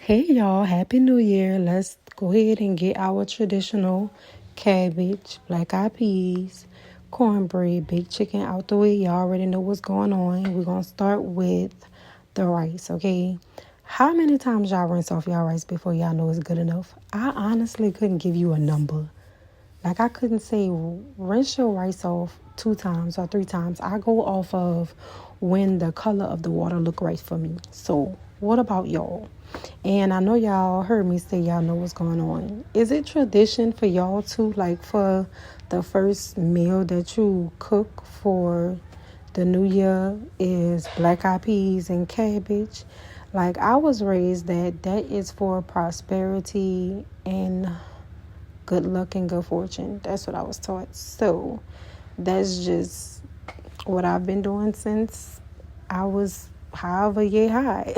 Hey y'all, Happy New Year. Let's go ahead and get our traditional cabbage, black eyed peas, cornbread, baked chicken out the way. Y'all already know what's going on. We're going to start with the rice, okay? How many times y'all rinse off y'all rice before y'all know it's good enough? I honestly couldn't give you a number. Like, I couldn't say rinse your rice off 2 times or 3 times. I go off of when the color of the water look right for me. So, what about y'all? And I know y'all heard me say y'all know what's going on. Is it tradition for y'all to, like, for the first meal that you cook for the new year is black eyed peas and cabbage? Like, I was raised that is for prosperity and good luck and good fortune. That's what I was taught. So that's just what I've been doing since I was however year high.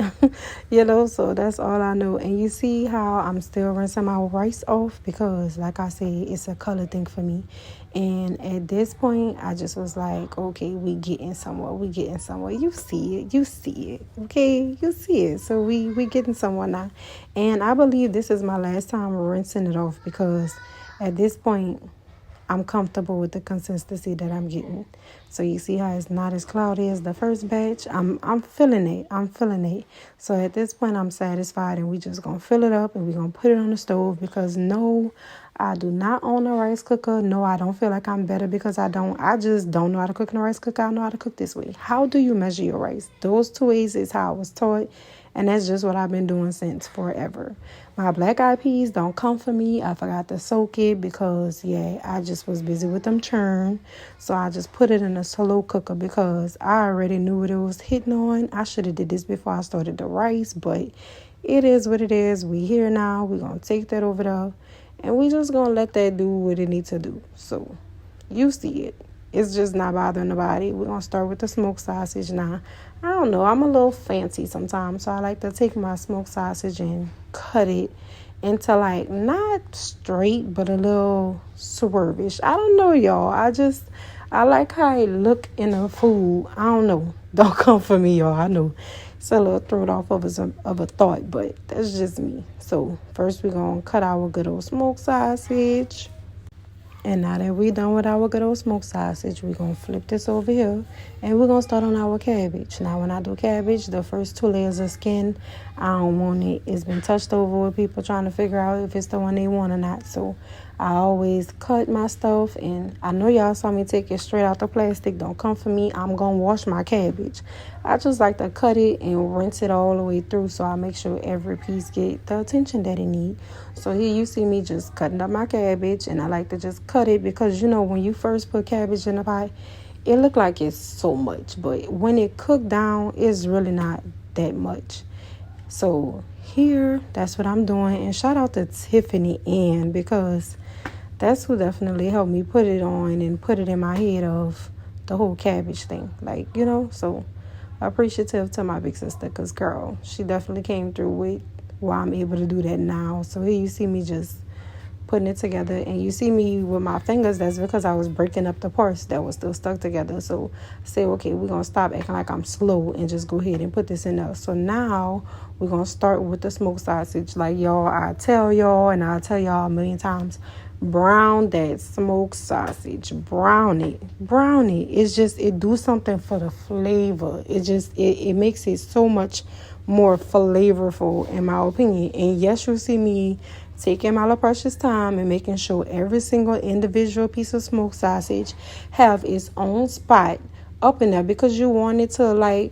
So that's all I know. And you see how I'm still rinsing my rice off because, like I said, it's a color thing for me. And at this point, I just was like, okay, we getting somewhere. You see it. Okay, you see it. So we getting somewhere now. And I believe this is my last time rinsing it off because at this point, I'm comfortable with the consistency that I'm getting. So you see how it's not as cloudy as the first batch. I'm feeling it. So at this point, I'm satisfied, and we just gonna fill it up and we're gonna put it on the stove because no, I do not own a rice cooker. No, I don't feel like I'm better because I don't. I just don't know how to cook in a rice cooker. I know how to cook this way. How do you measure your rice? Those 2 ways is how I was taught. And that's just what I've been doing since forever. My black eyed peas don't come for me. I forgot to soak it because, I just was busy with them churn. So I just put it in a slow cooker because I already knew what it was hitting on. I should have did this before I started the rice, but it is what it is. We here now. We're going to take that over there. And we just going to let that do what it needs to do. So you see it. It's just not bothering nobody. We're going to start with the smoked sausage now. I don't know. I'm a little fancy sometimes. So I like to take my smoked sausage and cut it into, like, not straight, but a little swervish. I don't know, y'all. I like how it look in the food. I don't know. Don't come for me, y'all. I know it's a little thrown off of a thought, but that's just me. So first we're going to cut our good old smoked sausage. And now that we're done with our good old smoked sausage, we're going to flip this over here. And we're going to start on our cabbage. Now, when I do cabbage, the first 2 layers of skin, I don't want it. It's been touched over with people trying to figure out if it's the one they want or not. So I always cut my stuff. And I know y'all saw me take it straight out the plastic. Don't come for me. I'm going to wash my cabbage. I just like to cut it and rinse it all the way through so I make sure every piece get the attention that it needs. So here you see me just cutting up my cabbage, and I like to just cut it because, when you first put cabbage in a pie, it look like it's so much. But when it cooked down, it's really not that much. So here, that's what I'm doing. And shout out to Tiffany Ann because that's who definitely helped me put it on and put it in my head of the whole cabbage thing. So appreciative to my big sister because, girl, she definitely came through with why I'm able to do that now. So here you see me just putting it together, and you see me with my fingers. That's because I was breaking up the parts that was still stuck together. So I say, okay, we're going to stop acting like I'm slow and just go ahead and put this in there. So now we're going to start with the smoked sausage. Like, y'all, I tell y'all, and I'll tell y'all a million times, brown that smoked sausage. Brown it. It's just, it do something for the flavor. It makes it so much more flavorful, in my opinion. And yes, you'll see me taking my little precious time and making sure every single individual piece of smoked sausage have its own spot up in there because you want it to,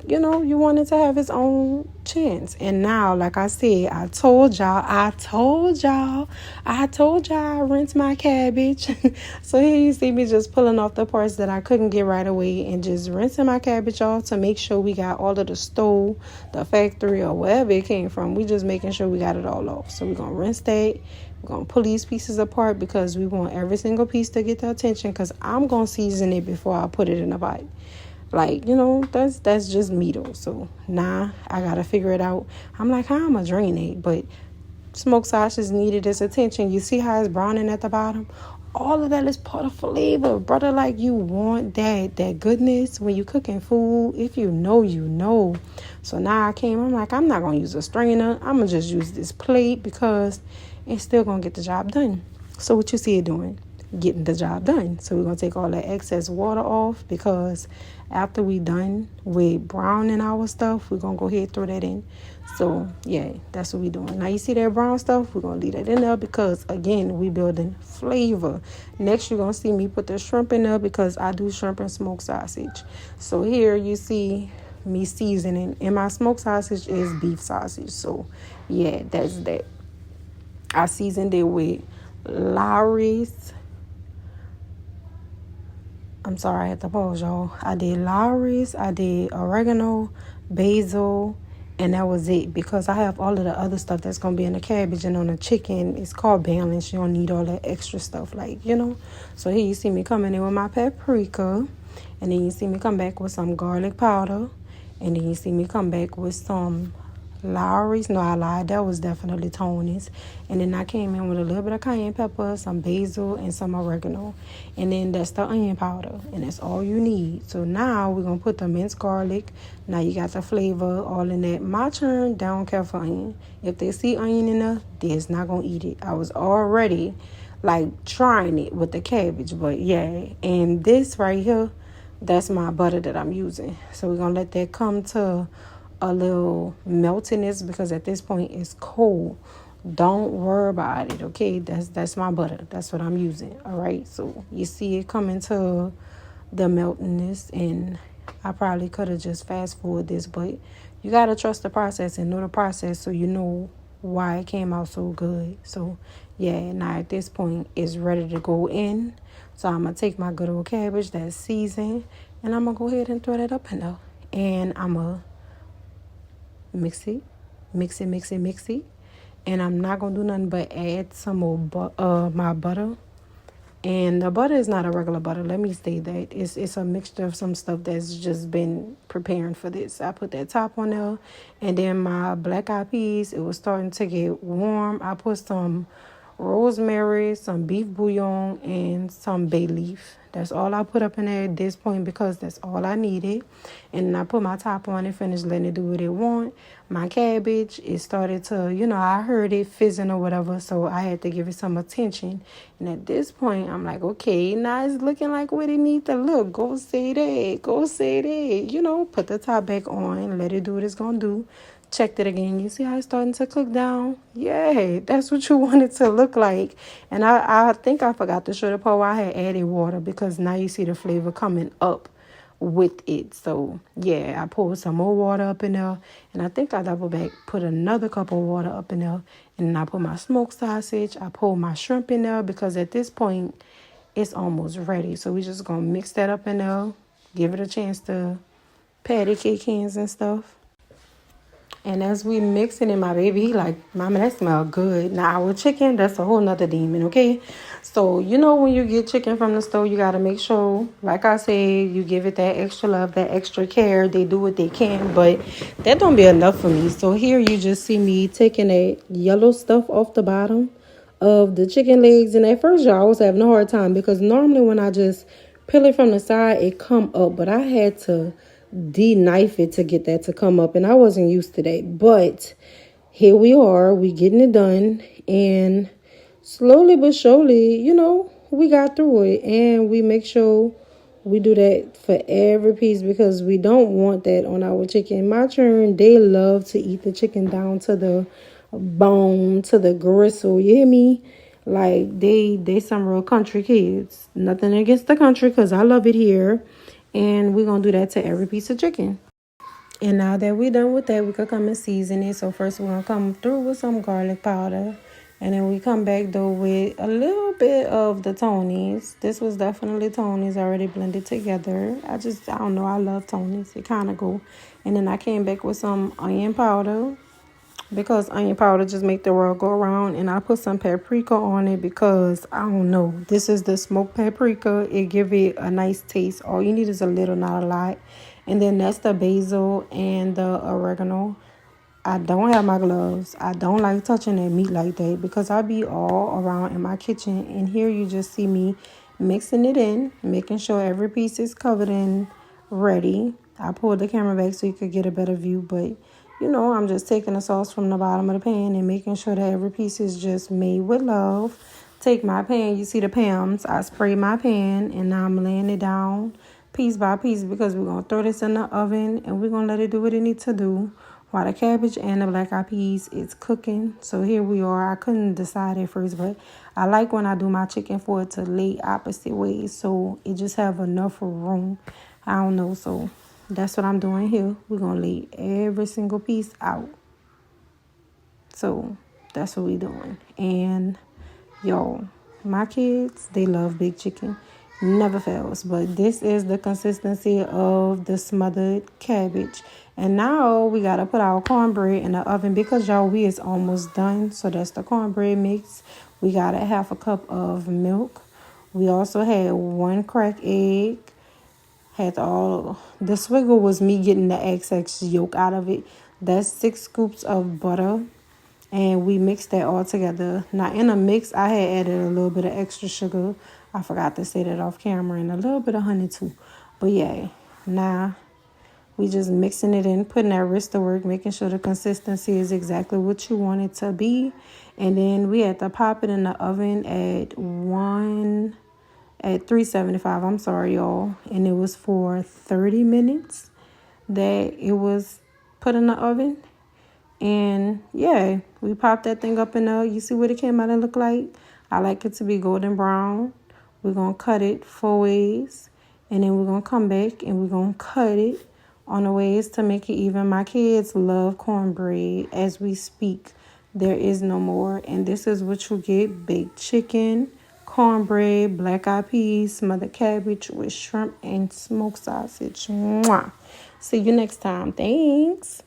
you want it to have its own chance. And now, like I said, I told y'all I rinse my cabbage. So here you see me just pulling off the parts that I couldn't get right away and just rinsing my cabbage off to make sure we got all of the stove, the factory, or wherever it came from. We just making sure we got it all off. So we're going to rinse that. We're going to pull these pieces apart because we want every single piece to get the attention because I'm going to season it before I put it in a bite. That's just me though. So I gotta figure it out. I'm like, how am I drain it? But smoked sausage needed its attention. You see how it's browning at the bottom? All of that is part of flavor, brother. Like, you want that goodness when you cooking food. If you know, you know. So now I'm like, I'm not gonna use a strainer. I'm gonna just use this plate because it's still gonna get the job done. So what you see it doing? Getting the job done. So we're gonna take all that excess water off, because after we done with browning our stuff, we're gonna go ahead and throw that in. So yeah, that's what we doing. Now you see that brown stuff, we're gonna leave that in there because again, we building flavor. Next, you're gonna see me put the shrimp in there because I do shrimp and smoked sausage. So here you see me seasoning, and my smoked sausage is beef sausage. So yeah, that's that. I seasoned it with Lawry's. I'm sorry, I had to pause, y'all. I did Lawry's, I did oregano, basil, and that was it. Because I have all of the other stuff that's going to be in the cabbage and on the chicken. It's called balance. You don't need all that extra stuff, like, you know. So here you see me coming in with my paprika. And then you see me come back with some garlic powder. And then you see me come back with some Lawry's. No, I lied. That was definitely Tony's. And then I came in with a little bit of cayenne pepper, some basil, and some oregano. And then that's the onion powder. And that's all you need. So now we're going to put the minced garlic. Now you got the flavor all in that. My turn, they don't care for onion. If they see onion in there, they're not going to eat it. I was already like trying it with the cabbage. But yeah. And this right here, that's my butter that I'm using. So we're going to let that come to a little meltiness, because at this point it's cold. Don't worry about it, okay? That's my butter. That's what I'm using, all right? So you see it coming to the meltiness, and I probably could have just fast forward this, but you got to trust the process and know the process so you know why it came out so good. So yeah, now at this point it's ready to go in. So I'm going to take my good old cabbage that's seasoned, and I'm going to go ahead and throw that up in there. And I'm going to mix it. And I'm not going to do nothing but add some more my butter. And the butter is not a regular butter. Let me say that. It's a mixture of some stuff that's just been preparing for this. I put that top on there. And then my black eyed peas, it was starting to get warm. I put some rosemary, some beef bouillon, and some bay leaf. That's all I put up in there at this point because that's all I needed. And I put my top on and finished letting it do what it want. My cabbage, it started to, I heard it fizzing or whatever, so I had to give it some attention. And at this point, I'm like, okay, now it's looking like what it needs to look. Go say that. Put the top back on, let it do what it's going to do. Checked it again. You see how it's starting to cook down? Yeah, that's what you want it to look like. And I think I forgot to show the part where I had added water, because now you see the flavor coming up with it. So yeah, I poured some more water up in there, and I think I double back, put another cup of water up in there, and then I put my smoked sausage. I pulled my shrimp in there because at this point it's almost ready. So we just gonna mix that up in there, give it a chance to patty cake hands and stuff. And as we mixing it, my baby, he like, Mama, that smell good. Now, our chicken, that's a whole nother demon, okay? So, when you get chicken from the store, you got to make sure, like I said, you give it that extra love, that extra care. They do what they can, but that don't be enough for me. So here you just see me taking that yellow stuff off the bottom of the chicken legs. And at first, y'all, I was having a hard time because normally when I just peel it from the side, it come up. But I had to de-knife it to get that to come up, and I wasn't used to that. But here we are, we getting it done, and slowly but surely, we got through it. And we make sure we do that for every piece because we don't want that on our chicken. My children, they love to eat the chicken down to the bone, to the gristle. You hear me? Like they some real country kids. Nothing against the country, because I love it here. And we're going to do that to every piece of chicken. And now that we're done with that, we could come and season it. So first we're going to come through with some garlic powder. And then we come back, though, with a little bit of the Tony's. This was definitely Tony's already blended together. I don't know. I love Tony's. It kind of go. And then I came back with some onion powder, because onion powder just make the world go around. And I put some paprika on it because, I don't know, this is the smoked paprika. It give it a nice taste. All you need is a little, not a lot. And then that's the basil and the oregano. I don't have my gloves. I don't like touching that meat like that because I be all around in my kitchen. And here you just see me mixing it in, making sure every piece is covered and ready. I pulled the camera back so you could get a better view. But, I'm just taking the sauce from the bottom of the pan and making sure that every piece is just made with love. Take my pan. You see the pans. I spray my pan and now I'm laying it down piece by piece because we're going to throw this in the oven and we're going to let it do what it needs to do while the cabbage and the black eyed peas is cooking. So here we are. I couldn't decide at first, but I like when I do my chicken for it to lay opposite ways so it just have enough room. I don't know, so that's what I'm doing here. We're going to lay every single piece out. So that's what we're doing. And y'all, my kids, they love big chicken. Never fails. But this is the consistency of the smothered cabbage. And now we got to put our cornbread in the oven because, y'all, we is almost done. So that's the cornbread mix. We got a half a cup of milk. We also had 1 cracked egg. Had all the swiggle was me getting the XX yolk out of it. That's 6 scoops of butter. And we mixed that all together. Now, in a mix, I had added a little bit of extra sugar. I forgot to say that off camera. And a little bit of honey, too. But, yeah. Now, we just mixing it in, putting that wrist to work, making sure the consistency is exactly what you want it to be. And then we had to pop it in the oven at 375. I'm sorry, y'all. And it was for 30 minutes that it was put in the oven. And yeah, we popped that thing up in there. You see what it came out and look like? I like it to be golden brown. We're going to cut it 4 ways. And then we're going to come back and we're going to cut it on the ways to make it even. My kids love cornbread. As we speak, there is no more. And this is what you get: baked chicken, cornbread, black eyed peas, smothered cabbage with shrimp and smoked sausage. Mwah. See you next time. Thanks.